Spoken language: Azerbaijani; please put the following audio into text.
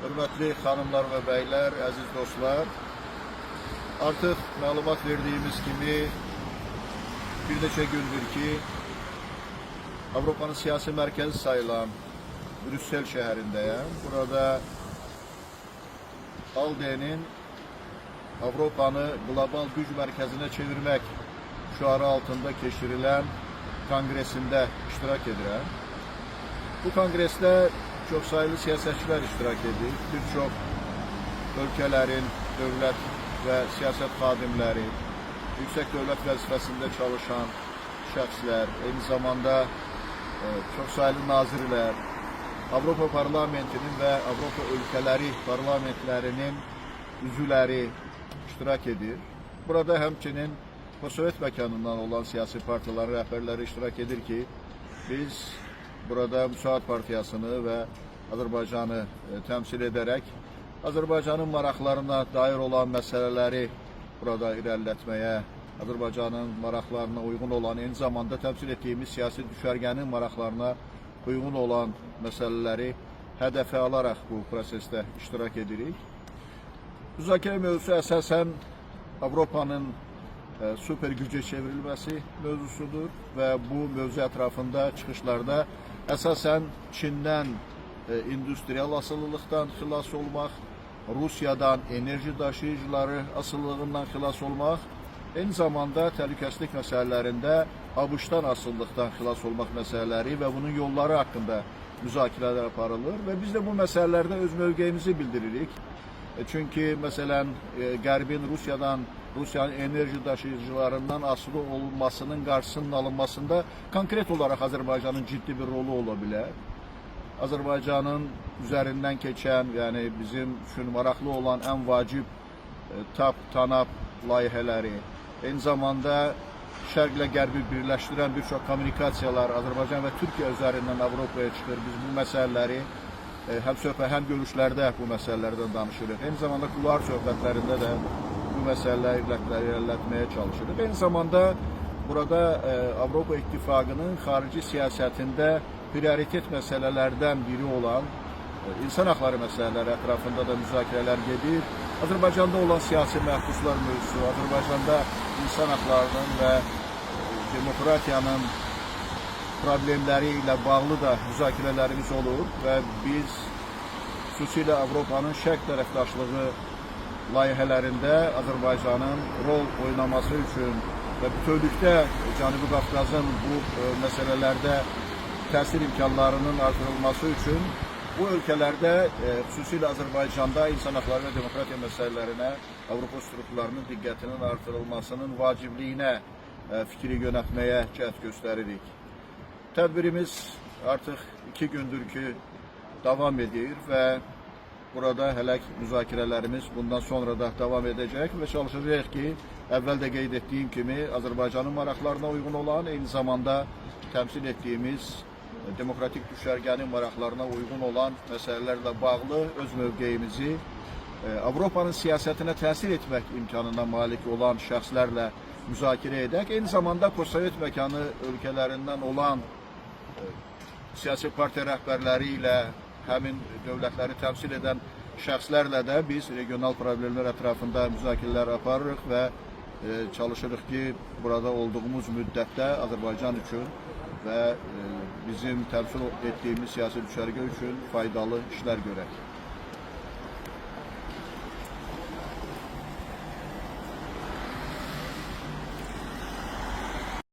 Hörmətli xanımlar və bəylər, əziz dostlar, artıq məlumat verdiyimiz kimi bir neçə gündür ki, Avropanın siyasi mərkəzi sayılan Brüssel şəhərindəyəm. Burada ALDE'nin Avropanı qlobal güc mərkəzinə çevirmək şüarı altında keçirilən kongresində iştirak edirəm. Bu kongresdə çox sayılı siyasətçilər iştirak edir. Bir çox ölkələrin dövlət və siyasət xadimləri, yüksək dövlət vəzifəsində çalışan şəxslər, eyni zamanda çox sayılı nazirlər, Avropa Parlamentinin və Avropa ölkələri parlamentlərinin üzvləri iştirak edir. Burada həmçinin Sovet məkanından olan siyasi partiyaların rəhbərləri iştirak edir ki, biz burada Müsaad Partiyasını və Azərbaycanı təmsil edərək Azərbaycanın maraqlarına dair olan məsələləri burada irəlilətməyə, Azərbaycanın maraqlarına uyğun olan, eyni zamanda təmsil etdiyimiz siyasi düşərgənin maraqlarına uyğun olan məsələləri hədəfə alaraq bu prosesdə iştirak edirik. Müzakirə mövzusu əsasən Avropanın süper gücə çevrilməsi mövzusudur və bu mövzu ətrafında çıxışlarda əsasən Çindən industrial asılılıqdan xilas olmaq, Rusiyadan enerji daşıyıcıları asıllığından xilas olmaq, eyni zamanda təhlükəsizlik məsələlərində ABŞ-dan asılılıqdan xilas olmaq məsələləri və bunun yolları haqqında müzakirələr aparılır və biz də bu məsələlərdə öz mövqeyimizi bildiririk. Çünki məsələn Qərbin Rusiyanın enerji daşıyıcılarından asılı olmasının qarşısının alınmasında konkret olaraq Azərbaycanın ciddi bir rolu ola bilər. Azərbaycanın üzərindən keçən, yəni bizim üçün maraqlı olan ən vacib TAP layihələri, eyni zamanda Şərqlə Qərbi birləşdirən bir çox kommunikasiyalar Azərbaycan və Türkiyə üzərindən Avropaya çıxır. Biz bu məsələləri həm söhbət, həm görüşlərdə bu məsələlərdən danışırıq. Eyni zamanda kuluar söhbətlərində də bu məsələləri irəlilətməyə çalışırıq. Eyni zamanda burada Avropa İttifaqının xarici siyasətində prioritet məsələlərdən biri olan insan haqları məsələləri ətrafında da müzakirələr gedir. Azərbaycanda olan siyasi məhbuslar mövzusu, Azərbaycanda insan haqlarının və demokratiyanın problemləri ilə bağlı da müzakirələrimiz olur və biz xüsusilə Avropanın şərq tərəfdaşlığı layihələrində Azərbaycanın rol oynaması üçün və bütövlükdə Cənubi Qafqazın bu məsələlərdə təsir imkanlarının artırılması üçün bu ölkələrdə, xüsusilə Azərbaycanda insan haqları və demokratiya məsələlərinə Avropa strukturlarının diqqətinin artırılmasının vacibliyinə fikri yönəltməyə cəhd göstəririk. Tədbirimiz artıq 2 gündür ki, davam edir və burada hələk müzakirələrimiz bundan sonra da davam edəcək və çalışacağıq ki, əvvəl də qeyd etdiyim kimi Azərbaycanın maraqlarına uyğun olan, eyni zamanda təmsil etdiyimiz demokratik düşərgənin maraqlarına uyğun olan məsələlərlə bağlı öz mövqeyimizi Avropanın siyasətinə təsir etmək imkanına malik olan şəxslərlə müzakirə edək. Eyni zamanda postsovet məkanı ölkələrindən olan siyasi partiya rəhbərləri ilə, həmin dövlətləri təmsil edən şəxslərlə də biz regional problemlər ətrafında müzakirələr aparırıq və çalışırıq ki, burada olduğumuz müddətdə Azərbaycan üçün və bizim təmsil etdiyimiz siyasi düşərgə üçün faydalı işlər görək.